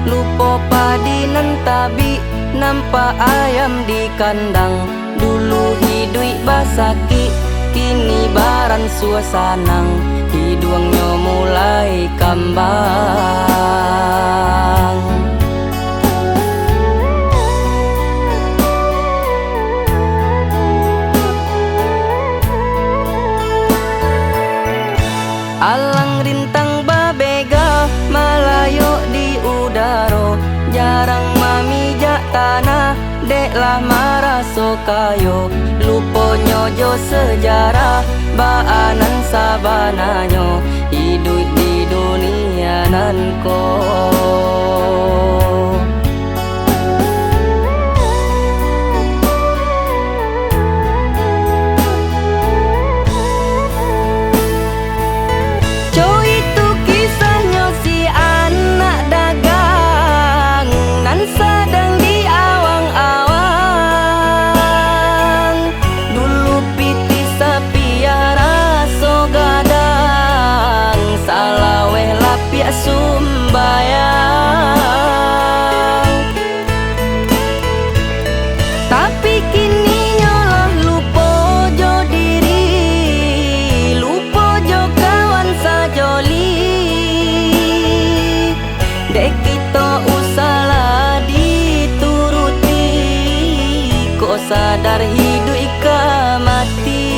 lupa padi nan tabi, nampak ayam di kandang. Dulu hidup basaki, kini baran suasanang, hidungnya mulai kambang. Alang rintang babega malayo di udaro, jarang mamijak tanah, deklah maraso kayo. Lupa nyojo sejarah, baanan sabananyo, hidup di dunia nan ko. Dek kita usahlah dituruti, kok sadar hidup ika mati.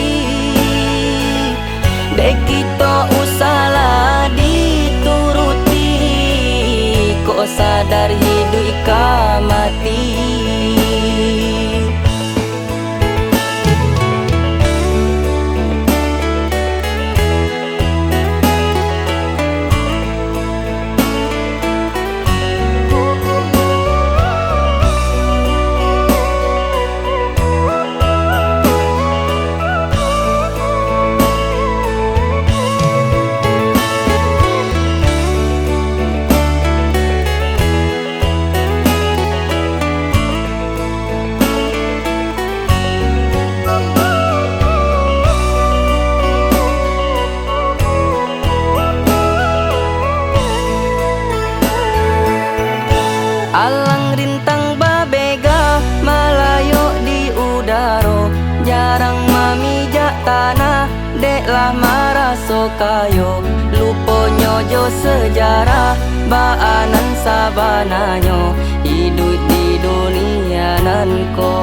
Dek kita usahlah dituruti, kok sadar hidup ika mati. Alang rintang babega malayo di udaro, jarang mamijak tanah, deklah maraso kayo. Lupa nyojo sejarah, baanan sabananyo, hidup di dunia nan ko.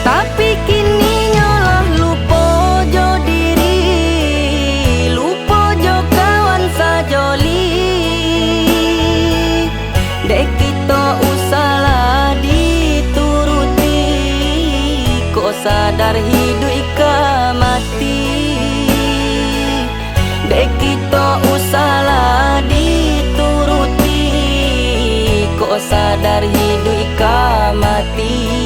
Tapi kini nyolah lupa jo diri, lupa jo kawan sajoli. Dek kita usahlah dituruti, kok sadar hidup ika mati. Dek kita usahlah dituruti, kok sadar hidup ika mati.